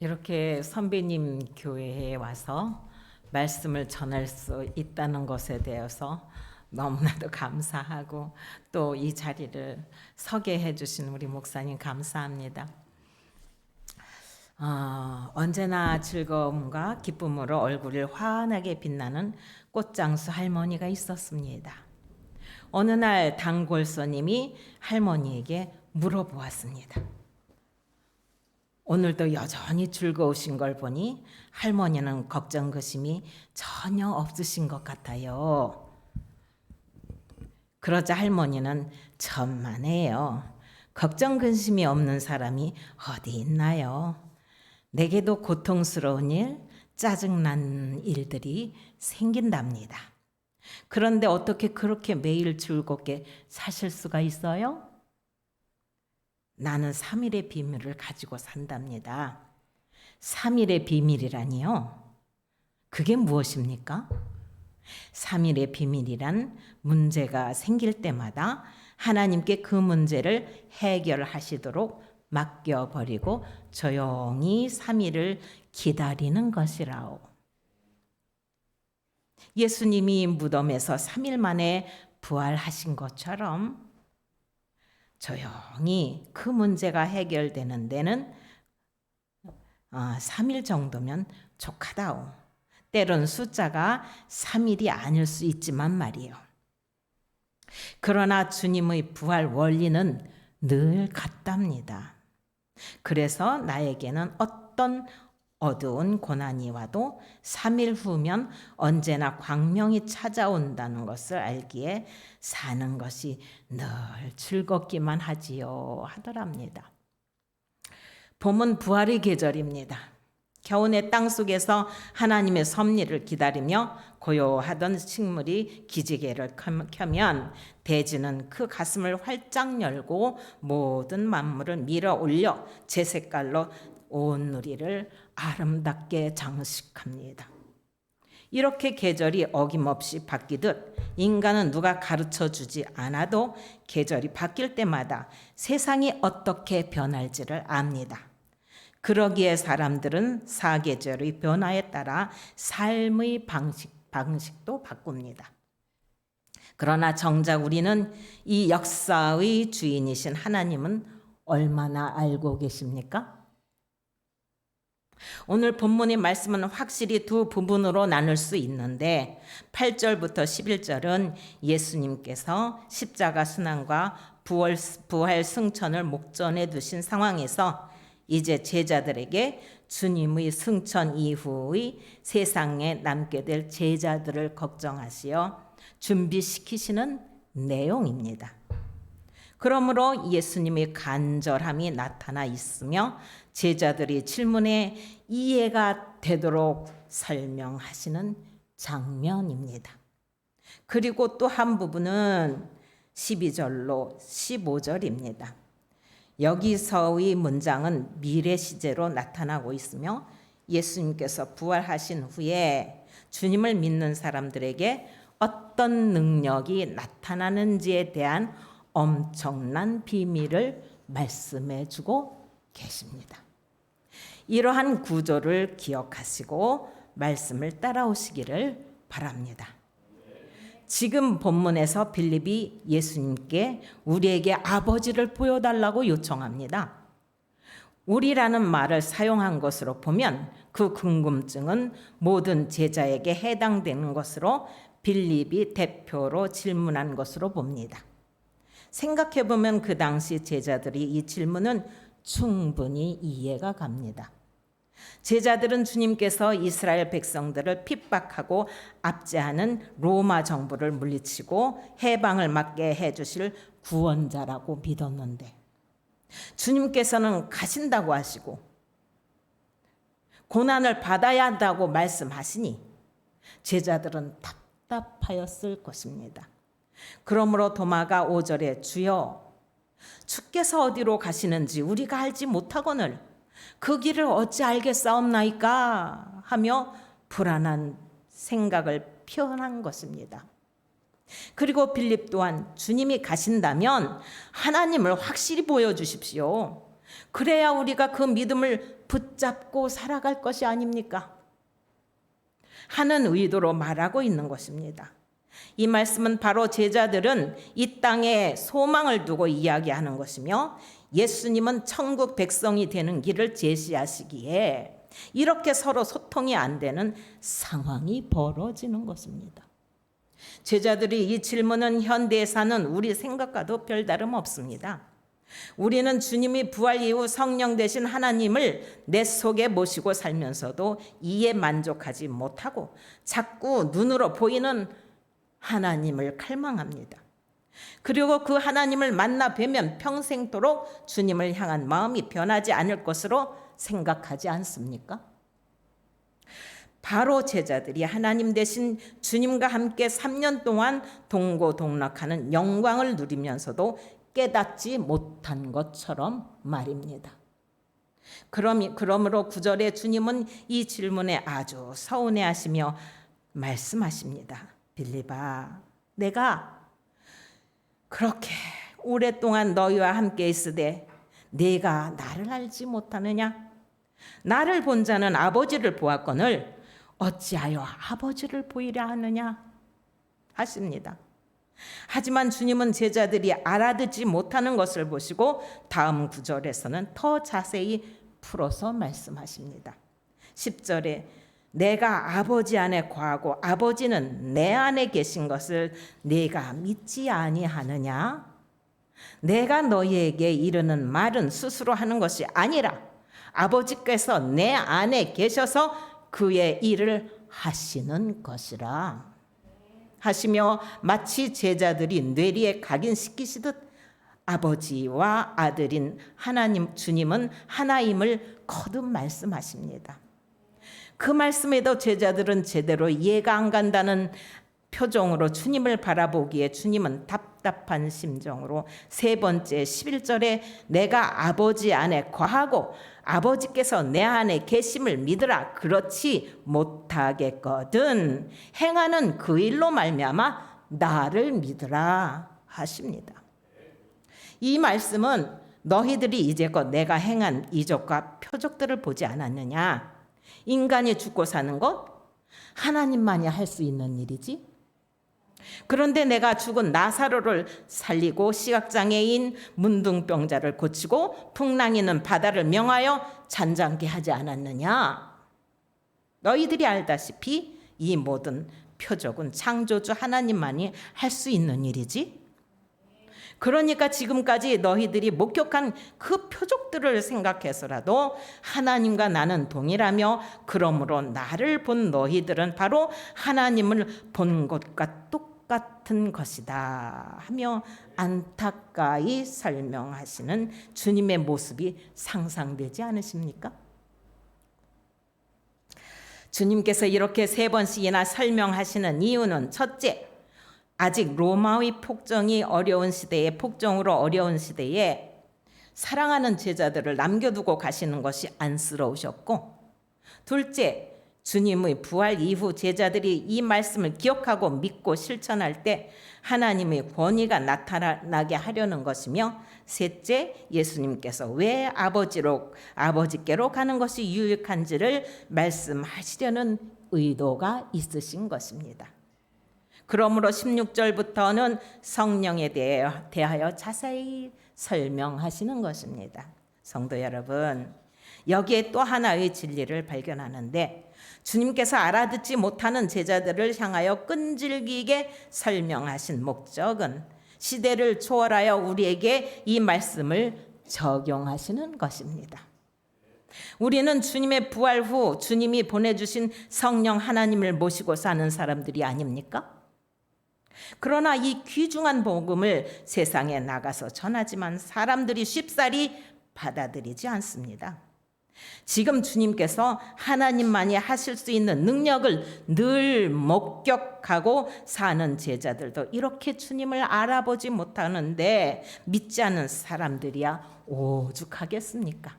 이렇게 선배님 교회에 와서 말씀을 전할 수 있다는 것에 대해서 너무나도 감사하고 또 이 자리를 서게 해주신 우리 목사님 감사합니다. 언제나 즐거움과 기쁨으로 얼굴을 환하게 빛나는 꽃장수 할머니가 있었습니다. 어느 날 단골손님이 할머니에게 물어보았습니다. 오늘도 여전히 즐거우신 걸 보니 할머니는 걱정 근심이 전혀 없으신 것 같아요. 그러자 할머니는 천만에요. 걱정 근심이 없는 사람이 어디 있나요? 내게도 고통스러운 일, 짜증난 일들이 생긴답니다. 그런데 어떻게 그렇게 매일 즐겁게 사실 수가 있어요? 나는 3일의 비밀을 가지고 산답니다. 3일의 비밀이라니요? 그게 무엇입니까? 3일의 비밀이란 문제가 생길 때마다 하나님께 그 문제를 해결하시도록 맡겨버리고 조용히 3일을 기다리는 것이라오. 예수님이 무덤에서 3일 만에 부활하신 것처럼 조용히 그 문제가 해결되는 데는 3일 정도면 족하다오. 때론 숫자가 3일이 아닐 수 있지만 말이요. 그러나 주님의 부활 원리는 늘 같답니다. 그래서 나에게는 어떤 어두운 고난이 와도 3일 후면 언제나 광명이 찾아온다는 것을 알기에 사는 것이 늘 즐겁기만 하지요 하더랍니다. 봄은 부활의 계절입니다. 겨우내 땅속에서 하나님의 섭리를 기다리며 고요하던 식물이 기지개를 켜면 대지는 그 가슴을 활짝 열고 모든 만물을 밀어 올려 제 색깔로 온 누리를 아름답게 장식합니다. 이렇게 계절이 어김없이 바뀌듯 인간은 누가 가르쳐주지 않아도 계절이 바뀔 때마다 세상이 어떻게 변할지를 압니다. 그러기에 사람들은 사계절의 변화에 따라 삶의 방식도 바꿉니다. 그러나 정작 우리는 이 역사의 주인이신 하나님은 얼마나 알고 계십니까? 오늘 본문의 말씀은 확실히 두 부분으로 나눌 수 있는데 8절부터 11절은 예수님께서 십자가 순환과 부활 승천을 목전에 두신 상황에서 이제 제자들에게 주님의 승천 이후의 세상에 남게 될 제자들을 걱정하시어 준비시키시는 내용입니다. 그러므로 예수님의 간절함이 나타나 있으며 제자들이 질문에 이해가 되도록 설명하시는 장면입니다. 그리고 또 한 부분은 12절로 15절입니다. 여기서의 문장은 미래 시제로 나타나고 있으며 예수님께서 부활하신 후에 주님을 믿는 사람들에게 어떤 능력이 나타나는지에 대한 엄청난 비밀을 말씀해 주고 계십니다. 이러한 구조를 기억하시고 말씀을 따라오시기를 바랍니다. 지금 본문에서 빌립이 예수님께 우리에게 아버지를 보여달라고 요청합니다. 우리라는 말을 사용한 것으로 보면 그 궁금증은 모든 제자에게 해당되는 것으로 빌립이 대표로 질문한 것으로 봅니다. 생각해보면 그 당시 제자들이 이 질문은 충분히 이해가 갑니다. 제자들은 주님께서 이스라엘 백성들을 핍박하고 압제하는 로마 정부를 물리치고 해방을 맞게 해주실 구원자라고 믿었는데 주님께서는 가신다고 하시고 고난을 받아야 한다고 말씀하시니 제자들은 답답하였을 것입니다. 그러므로 도마가 5절에 주여 주께서 어디로 가시는지 우리가 알지 못하거늘 그 길을 어찌 알겠사옵나이까 하며 불안한 생각을 표현한 것입니다. 그리고 빌립 또한 주님이 가신다면 하나님을 확실히 보여주십시오. 그래야 우리가 그 믿음을 붙잡고 살아갈 것이 아닙니까? 하는 의도로 말하고 있는 것입니다. 이 말씀은 바로 제자들은 이 땅에 소망을 두고 이야기하는 것이며 예수님은 천국 백성이 되는 길을 제시하시기에 이렇게 서로 소통이 안 되는 상황이 벌어지는 것입니다. 제자들이 이 질문은 현대에 사는 우리 생각과도 별다름 없습니다. 우리는 주님이 부활 이후 성령 되신 하나님을 내 속에 모시고 살면서도 이에 만족하지 못하고 자꾸 눈으로 보이는 하나님을 갈망합니다. 그리고 그 하나님을 만나 뵈면 평생도록 주님을 향한 마음이 변하지 않을 것으로 생각하지 않습니까? 바로 제자들이 하나님 대신 주님과 함께 3년 동안 동고동락하는 영광을 누리면서도 깨닫지 못한 것처럼 말입니다. 그러므로 9절에 주님은 이 질문에 아주 서운해하시며 말씀하십니다. 빌립아, 내가 그렇게 오랫동안 너희와 함께 있으되 네가 나를 알지 못하느냐? 나를 본 자는 아버지를 보았거늘 어찌하여 아버지를 보이려 하느냐? 하십니다. 하지만 주님은 제자들이 알아듣지 못하는 것을 보시고 다음 구절에서는 더 자세히 풀어서 말씀하십니다. 10절에 내가 아버지 안에 거하고 아버지는 내 안에 계신 것을 네가 믿지 아니하느냐? 내가 너희에게 이르는 말은 스스로 하는 것이 아니라 아버지께서 내 안에 계셔서 그의 일을 하시는 것이라 하시며 마치 제자들이 뇌리에 각인시키시듯 아버지와 아들인 하나님 주님은 하나임을 거듭 말씀하십니다. 그 말씀에도 제자들은 제대로 이해가 안 간다는 표정으로 주님을 바라보기에 주님은 답답한 심정으로 세 번째 11절에 내가 아버지 안에 거하고 아버지께서 내 안에 계심을 믿으라 그렇지 못하겠거든 행하는 그 일로 말미암아 나를 믿으라 하십니다. 이 말씀은 너희들이 이제껏 내가 행한 이적과 표적들을 보지 않았느냐? 인간이 죽고 사는 것 하나님만이 할 수 있는 일이지. 그런데 내가 죽은 나사로를 살리고 시각장애인 문둥병자를 고치고 풍랑이는 바다를 명하여 잔잔케 하지 않았느냐? 너희들이 알다시피 이 모든 표적은 창조주 하나님만이 할 수 있는 일이지. 그러니까 지금까지 너희들이 목격한 그 표적들을 생각해서라도 하나님과 나는 동일하며 그러므로 나를 본 너희들은 바로 하나님을 본 것과 똑같은 것이다 하며 안타까이 설명하시는 주님의 모습이 상상되지 않으십니까? 주님께서 이렇게 세 번씩이나 설명하시는 이유는 첫째, 아직 로마의 폭정이 어려운 시대에 폭정으로 어려운 시대에 사랑하는 제자들을 남겨두고 가시는 것이 안쓰러우셨고, 둘째, 주님의 부활 이후 제자들이 이 말씀을 기억하고 믿고 실천할 때 하나님의 권위가 나타나게 하려는 것이며, 셋째, 예수님께서 왜 아버지께로 가는 것이 유익한지를 말씀하시려는 의도가 있으신 것입니다. 그러므로 16절부터는 성령에 대하여 자세히 설명하시는 것입니다. 성도 여러분, 여기에 또 하나의 진리를 발견하는데 주님께서 알아듣지 못하는 제자들을 향하여 끈질기게 설명하신 목적은 시대를 초월하여 우리에게 이 말씀을 적용하시는 것입니다. 우리는 주님의 부활 후 주님이 보내주신 성령 하나님을 모시고 사는 사람들이 아닙니까? 그러나 이 귀중한 복음을 세상에 나가서 전하지만 사람들이 쉽사리 받아들이지 않습니다. 지금 주님께서 하나님만이 하실 수 있는 능력을 늘 목격하고 사는 제자들도 이렇게 주님을 알아보지 못하는데 믿지 않는 사람들이야 오죽하겠습니까?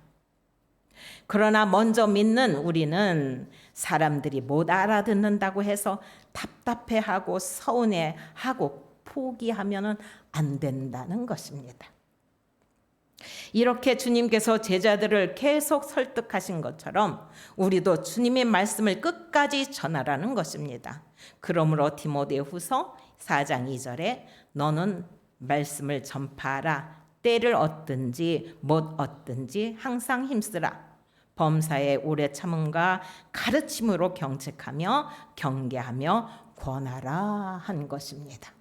그러나 먼저 믿는 우리는 사람들이 못 알아듣는다고 해서 답답해하고 서운해하고 포기하면 안 된다는 것입니다. 이렇게 주님께서 제자들을 계속 설득하신 것처럼 우리도 주님의 말씀을 끝까지 전하라는 것입니다. 그러므로 디모데후서 4장 2절에 너는 말씀을 전파하라. 때를 얻든지 못 얻든지 항상 힘쓰라. 범사에 오래 참음과 가르침으로 경책하며 경계하며 권하라 한 것입니다.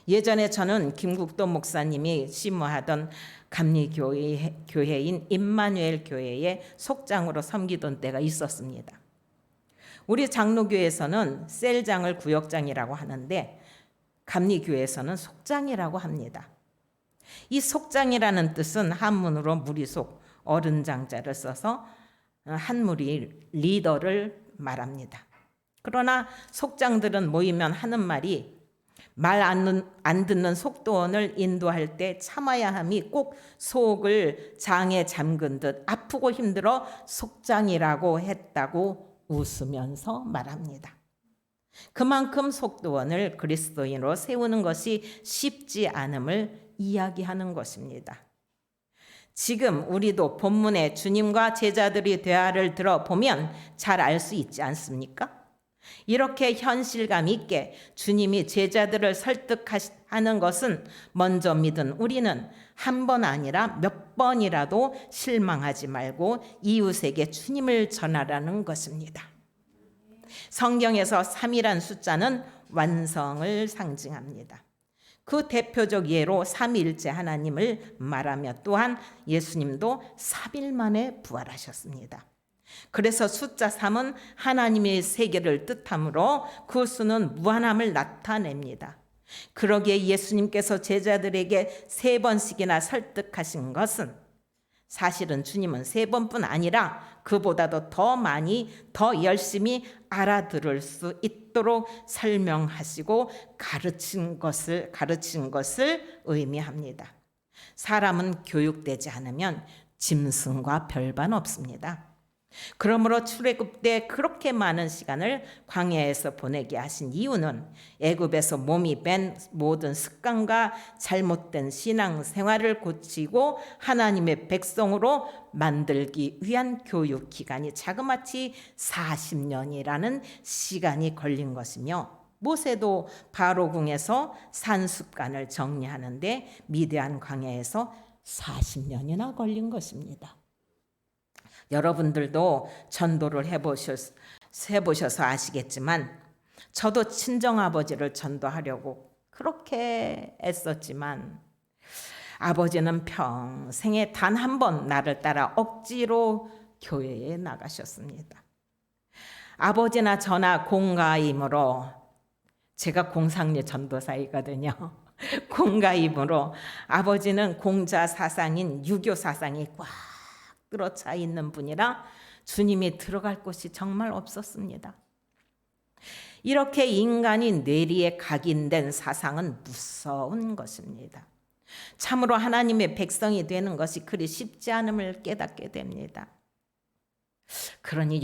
예전에 저는 김국도 목사님이 심무하던 감리교회인 임마누엘 교회의 속장으로 섬기던 때가 있었습니다. 우리 장로교에서는 셀장을 구역장이라고 하는데 감리교에서는 속장이라고 합니다. 이 속장이라는 뜻은 한문으로 무리속, 어른장자를 써서 한 무리 리더를 말합니다. 그러나 속장들은 모이면 하는 말이 말 안 듣는 속도원을 인도할 때 참아야 함이 꼭 속을 장에 잠근 듯 아프고 힘들어 속장이라고 했다고 웃으면서 말합니다. 그만큼 속도원을 그리스도인으로 세우는 것이 쉽지 않음을 이야기하는 것입니다. 지금 우리도 본문에 주님과 제자들의 대화를 들어보면 잘 알 수 있지 않습니까? 이렇게 현실감 있게 주님이 제자들을 설득하는 것은 먼저 믿은 우리는 한 번 아니라 몇 번이라도 실망하지 말고 이웃에게 주님을 전하라는 것입니다. 성경에서 3이란 숫자는 완성을 상징합니다. 그 대표적 예로 삼위일체 하나님을 말하며 또한 예수님도 3일 만에 부활하셨습니다. 그래서 숫자 3은 하나님의 세계를 뜻하므로 그 수는 무한함을 나타냅니다. 그러기에 예수님께서 제자들에게 3번씩이나 설득하신 것은 사실은 주님은 3번뿐 아니라 그보다도 더 많이 더 열심히 알아들을 수 있도록 설명하시고 가르친 것을 의미합니다. 사람은 교육되지 않으면 짐승과 별반 없습니다. 그러므로 출애굽 때 그렇게 많은 시간을 광야에서 보내게 하신 이유는 애굽에서 몸이 밴 모든 습관과 잘못된 신앙생활을 고치고 하나님의 백성으로 만들기 위한 교육 기간이 자그마치 40년이라는 시간이 걸린 것이며 모세도 바로궁에서 산습관을 정리하는데 미디안 광야에서 40년이나 걸린 것입니다. 여러분들도 전도를 해보셔서 아시겠지만 저도 친정아버지를 전도하려고 그렇게 애썼지만 아버지는 평생에 단 한 번 나를 따라 억지로 교회에 나가셨습니다. 아버지나 저나 공가임으로 제가 공상리 전도사이거든요. 공가임으로 아버지는 공자 사상인 유교 사상이 꽉 들어차 있는 분이라 주님이 들어갈 곳이 정말 없었습니다. 이렇게 인간이 뇌리에 각인된 사상은 무서운 것입니다. 참으로 하나님의 백성이 되는 것이 그리 쉽지 않음을 깨닫게 됩니다. 그러니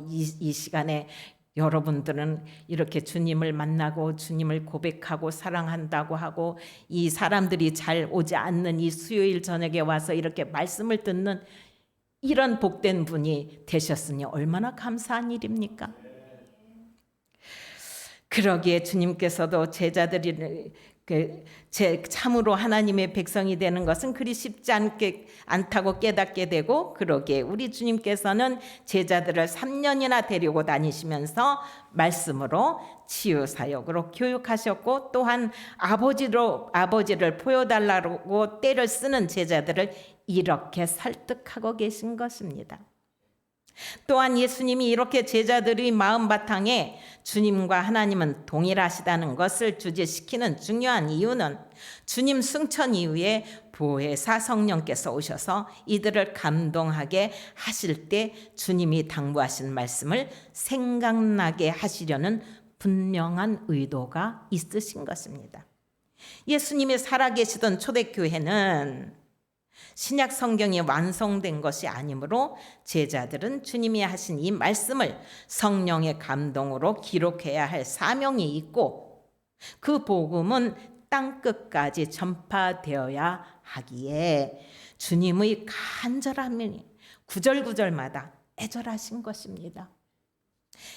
이 시간에 여러분들은 이렇게 주님을 만나고 주님을 고백하고 사랑한다고 하고 이 사람들이 잘 오지 않는 이 수요일 저녁에 와서 이렇게 말씀을 듣는 이런 복된 분이 되셨으니 얼마나 감사한 일입니까? 그러기에 주님께서도 제자들이 참으로 하나님의 백성이 되는 것은 그리 쉽지 않다고 깨닫게 되고 그러기에 우리 주님께서는 제자들을 3년이나 데리고 다니시면서 말씀으로 치유사역으로 교육하셨고 또한 아버지를 보여달라고 때를 쓰는 제자들을 이렇게 설득하고 계신 것입니다. 또한 예수님이 이렇게 제자들의 마음바탕에 주님과 하나님은 동일하시다는 것을 주제시키는 중요한 이유는 주님 승천 이후에 보혜사 성령께서 오셔서 이들을 감동하게 하실 때 주님이 당부하신 말씀을 생각나게 하시려는 분명한 의도가 있으신 것입니다. 예수님이 살아계시던 초대교회는 신약 성경이 완성된 것이 아니므로 제자들은 주님이 하신 이 말씀을 성령의 감동으로 기록해야 할 사명이 있고 그 복음은 땅끝까지 전파되어야 하기에 주님의 간절함이 구절구절마다 애절하신 것입니다.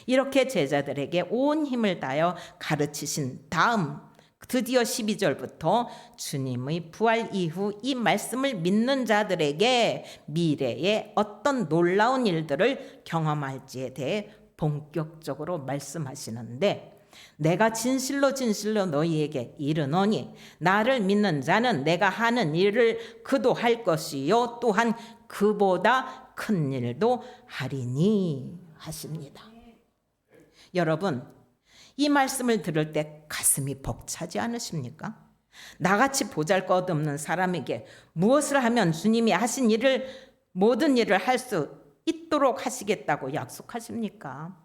이렇게 제자들에게 온 힘을 다하여 가르치신 다음 드디어 12절부터 주님의 부활 이후 이 말씀을 믿는 자들에게 미래에 어떤 놀라운 일들을 경험할지에 대해 본격적으로 말씀하시는데, 내가 진실로 진실로 너희에게 이르노니 나를 믿는 자는 내가 하는 일을 그도 할 것이요 또한 그보다 큰 일도 하리니 하십니다. 여러분, 이 말씀을 들을 때 가슴이 벅차지 않으십니까? 나같이 보잘것없는 사람에게 무엇을 하면 주님이 하신 일을, 모든 일을 할 수 있도록 하시겠다고 약속하십니까?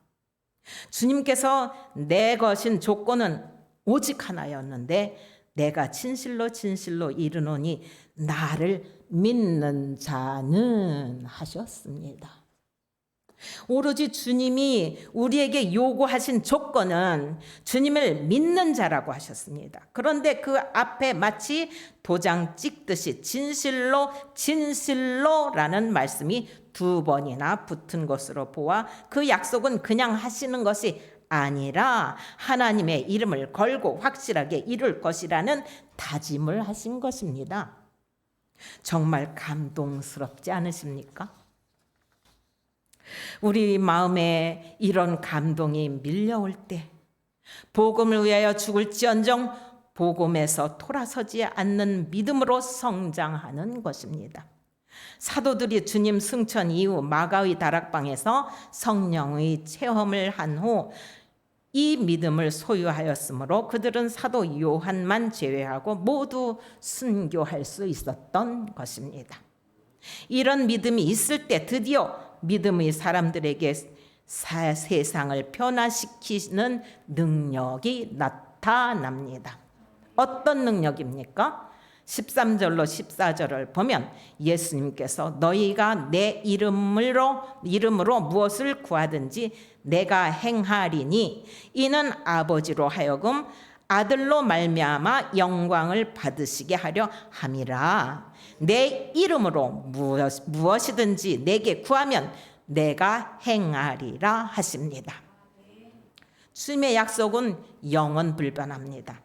주님께서 내 것인 조건은 오직 하나였는데, 내가 진실로 진실로 이르노니 나를 믿는 자는 하셨습니다. 오로지 주님이 우리에게 요구하신 조건은 주님을 믿는 자라고 하셨습니다. 그런데 그 앞에 마치 도장 찍듯이 진실로 진실로라는 말씀이 2번이나 붙은 것으로 보아 그 약속은 그냥 하시는 것이 아니라 하나님의 이름을 걸고 확실하게 이룰 것이라는 다짐을 하신 것입니다. 정말 감동스럽지 않으십니까? 우리 마음에 이런 감동이 밀려올 때 복음을 위하여 죽을지언정 복음에서 돌아서지 않는 믿음으로 성장하는 것입니다. 사도들이 주님 승천 이후 마가의 다락방에서 성령의 체험을 한 후 이 믿음을 소유하였으므로 그들은 사도 요한만 제외하고 모두 순교할 수 있었던 것입니다. 이런 믿음이 있을 때 드디어 믿음의 사람들에게 세상을 변화시키는 능력이 나타납니다. 어떤 능력입니까? 13절로 14절을 보면 예수님께서 너희가 내 이름으로 무엇을 구하든지 내가 행하리니 이는 아버지로 하여금 아들로 말미암아 영광을 받으시게 하려 함이라. 내 이름으로 무엇이든지 내게 구하면 내가 행하리라 하십니다. 주님의 약속은 영원 불변합니다.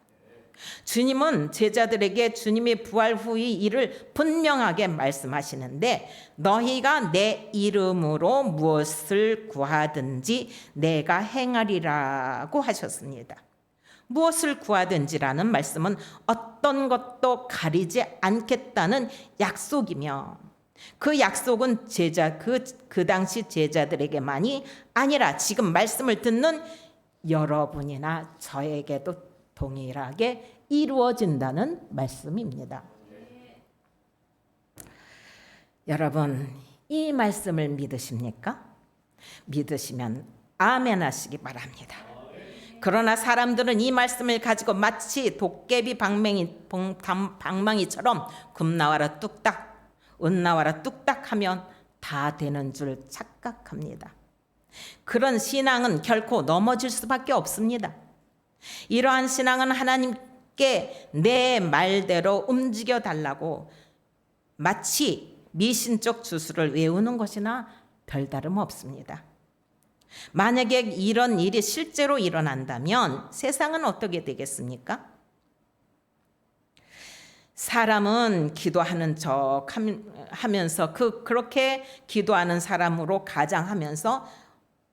주님은 제자들에게 주님의 부활 후의 일을 분명하게 말씀하시는데, 너희가 내 이름으로 무엇을 구하든지 내가 행하리라고 하셨습니다. 무엇을 구하든지라는 말씀은 어떤 것도 가리지 않겠다는 약속이며, 그 약속은 그 당시 제자들에게만이 아니라 지금 말씀을 듣는 여러분이나 저에게도 동일하게 이루어진다는 말씀입니다. 여러분, 이 말씀을 믿으십니까? 믿으시면 아멘 하시기 바랍니다. 그러나 사람들은 이 말씀을 가지고 마치 도깨비 방망이처럼 금 나와라 뚝딱, 은 나와라 뚝딱 하면 다 되는 줄 착각합니다. 그런 신앙은 결코 넘어질 수밖에 없습니다. 이러한 신앙은 하나님께 내 말대로 움직여 달라고 마치 미신적 주술을 외우는 것이나 별다름 없습니다. 만약에 이런 일이 실제로 일어난다면 세상은 어떻게 되겠습니까? 사람은 기도하는 척 하면서 그렇게 기도하는 사람으로 가장하면서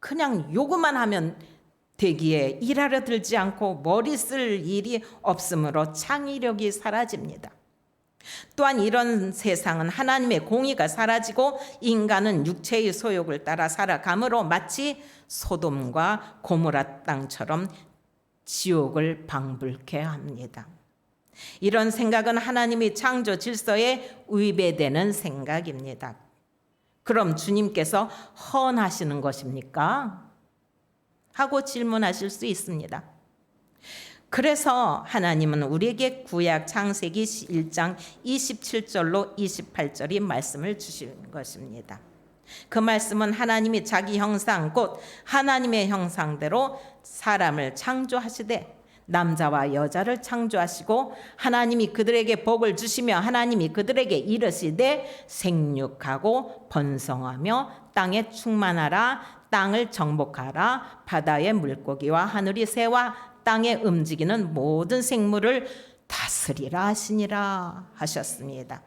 그냥 요구만 하면 되기에 일하려 들지 않고 머리 쓸 일이 없으므로 창의력이 사라집니다. 또한 이런 세상은 하나님의 공의가 사라지고 인간은 육체의 소욕을 따라 살아가므로 마치 소돔과 고모라 땅처럼 지옥을 방불케 합니다. 이런 생각은 하나님의 창조 질서에 위배되는 생각입니다. 그럼 주님께서 헌하시는 것입니까? 하고 질문하실 수 있습니다. 그래서 하나님은 우리에게 구약 창세기 1장 27절로 28절이 말씀을 주신 것입니다. 그 말씀은 하나님이 자기 형상 곧 하나님의 형상대로 사람을 창조하시되 남자와 여자를 창조하시고 하나님이 그들에게 복을 주시며 하나님이 그들에게 이르시되 생육하고 번성하며 땅에 충만하라 땅을 정복하라 바다의 물고기와 하늘의 새와 땅에 움직이는 모든 생물을 다스리라 하시니라 하셨습니다.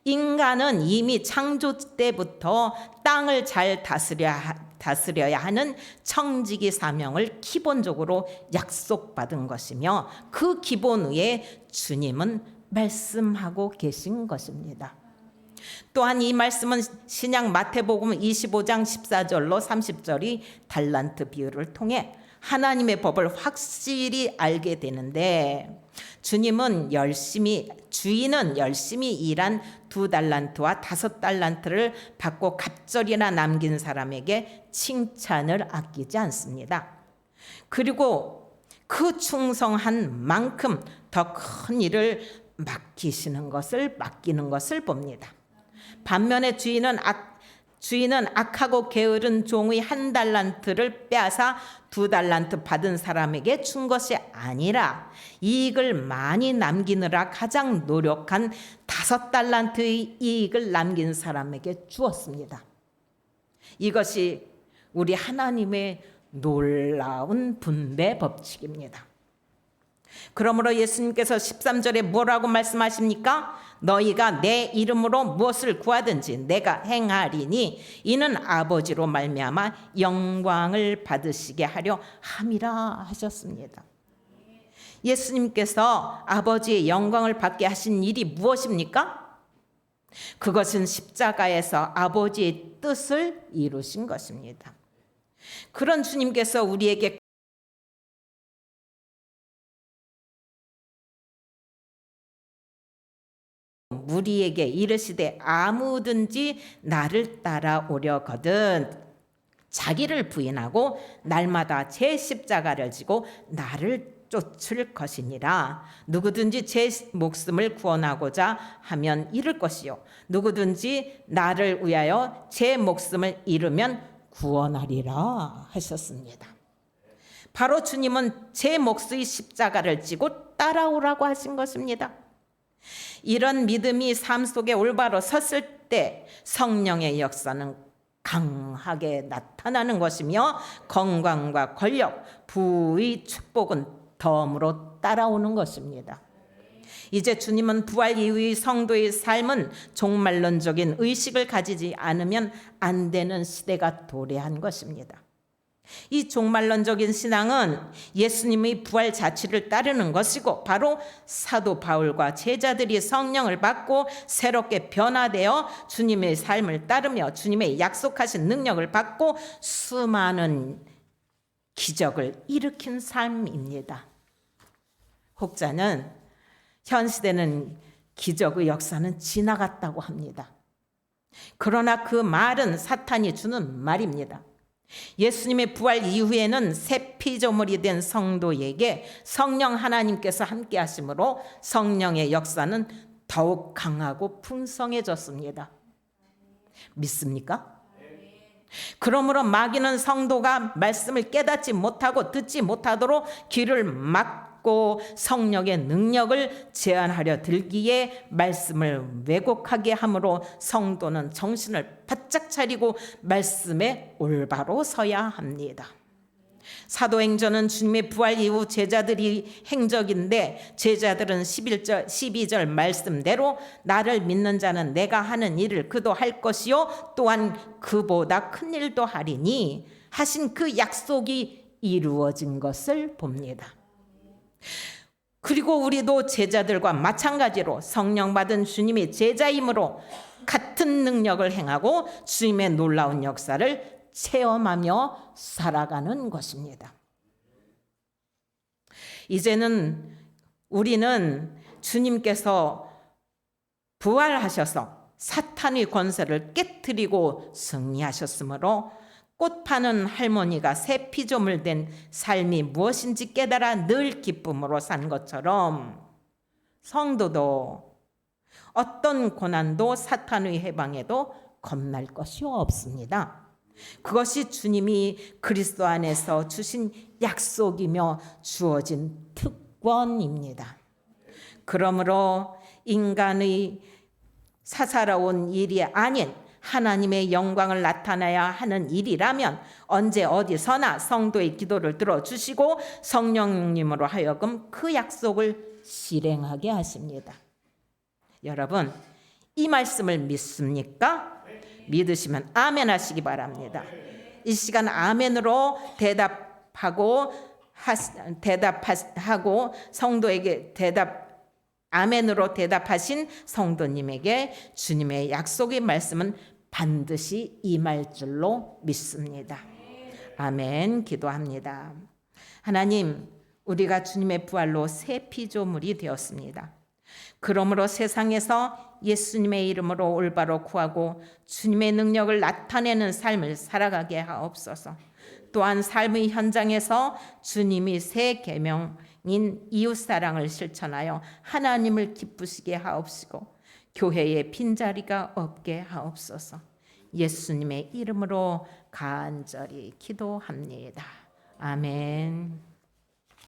인간은 이미 창조 때부터 땅을 잘 다스려야 하는 청지기 사명을 기본적으로 약속받은 것이며 그 기본 위에 주님은 말씀하고 계신 것입니다. 또한 이 말씀은 신약 마태복음 25장 14절로 30절이 달란트 비유를 통해 하나님의 법을 확실히 알게 되는데 주인은 열심히 일한 2달란트와 5달란트를 받고 갑절이나 남긴 사람에게 칭찬을 아끼지 않습니다. 그리고 그 충성한 만큼 더 큰 일을 맡기는 것을 봅니다. 반면에 주인은 악하고 게으른 종의 1달란트를 빼앗아 2달란트 받은 사람에게 준 것이 아니라 이익을 많이 남기느라 가장 노력한 5달란트의 이익을 남긴 사람에게 주었습니다. 이것이 우리 하나님의 놀라운 분배 법칙입니다. 그러므로 예수님께서 13절에 뭐라고 말씀하십니까? 너희가 내 이름으로 무엇을 구하든지 내가 행하리니 이는 아버지로 말미암아 영광을 받으시게 하려 함이라 하셨습니다. 예수님께서 아버지의 영광을 받게 하신 일이 무엇입니까? 그것은 십자가에서 아버지의 뜻을 이루신 것입니다. 그런 주님께서 우리에게 무리에게 이르시되 아무든지 나를 따라오려거든 자기를 부인하고 날마다 제 십자가를 지고 나를 쫓을 것이니라. 누구든지 제 목숨을 구원하고자 하면 잃을 것이요 누구든지 나를 위하여 제 목숨을 잃으면 구원하리라 하셨습니다. 바로 주님은 제 몫의 십자가를 지고 따라오라고 하신 것입니다. 이런 믿음이 삶 속에 올바로 섰을 때 성령의 역사는 강하게 나타나는 것이며 건강과 권력, 부의 축복은 덤으로 따라오는 것입니다. 이제 주님은 부활 이후의 성도의 삶은 종말론적인 의식을 가지지 않으면 안 되는 시대가 도래한 것입니다. 이 종말론적인 신앙은 예수님의 부활 자체를 따르는 것이고 바로 사도 바울과 제자들이 성령을 받고 새롭게 변화되어 주님의 삶을 따르며 주님의 약속하신 능력을 받고 수많은 기적을 일으킨 삶입니다. 혹자는 현 시대는 기적의 역사는 지나갔다고 합니다. 그러나 그 말은 사탄이 주는 말입니다. 예수님의 부활 이후에는 새 피조물이 된 성도에게 성령 하나님께서 함께 하심으로 성령의 역사는 더욱 강하고 풍성해졌습니다. 믿습니까? 그러므로 마귀는 성도가 말씀을 깨닫지 못하고 듣지 못하도록 귀를 막고 성령의 능력을 제한하려 들기에 말씀을 왜곡하게 함으로 성도는 정신을 바짝 차리고 말씀에 올바로 서야 합니다. 사도행전은 주님의 부활 이후 제자들이 행적인데 제자들은 12절 말씀대로 나를 믿는 자는 내가 하는 일을 그도 할 것이요 또한 그보다 큰 일도 하리니 하신 그 약속이 이루어진 것을 봅니다. 그리고 우리도 제자들과 마찬가지로 성령 받은 주님의 제자이므로 같은 능력을 행하고 주님의 놀라운 역사를 체험하며 살아가는 것입니다. 이제는 우리는 주님께서 부활하셔서 사탄의 권세를 깨뜨리고 승리하셨으므로 꽃 파는 할머니가 새 피조물 된 삶이 무엇인지 깨달아 늘 기쁨으로 산 것처럼 성도도 어떤 고난도 사탄의 해방에도 겁날 것이 없습니다. 그것이 주님이 그리스도 안에서 주신 약속이며 주어진 특권입니다. 그러므로 인간의 사사로운 일이 아닌 하나님의 영광을 나타내야 하는 일이라면 언제 어디서나 성도의 기도를 들어주시고 성령님으로 하여금 그 약속을 실행하게 하십니다. 여러분, 이 말씀을 믿습니까? 믿으시면 아멘 하시기 바랍니다. 이 시간 아멘으로 대답하고 성도에게 아멘으로 대답하신 성도님에게 주님의 약속의 말씀은 반드시 임할 줄로 믿습니다. 아멘. 기도합니다. 하나님, 우리가 주님의 부활로 새 피조물이 되었습니다. 그러므로 세상에서 예수님의 이름으로 올바로 구하고 주님의 능력을 나타내는 삶을 살아가게 하옵소서. 또한 삶의 현장에서 주님이 새 계명인 이웃사랑을 실천하여 하나님을 기쁘시게 하옵시고 교회에 빈자리가 없게 하옵소서. 예수님의 이름으로 간절히 기도합니다. 아멘.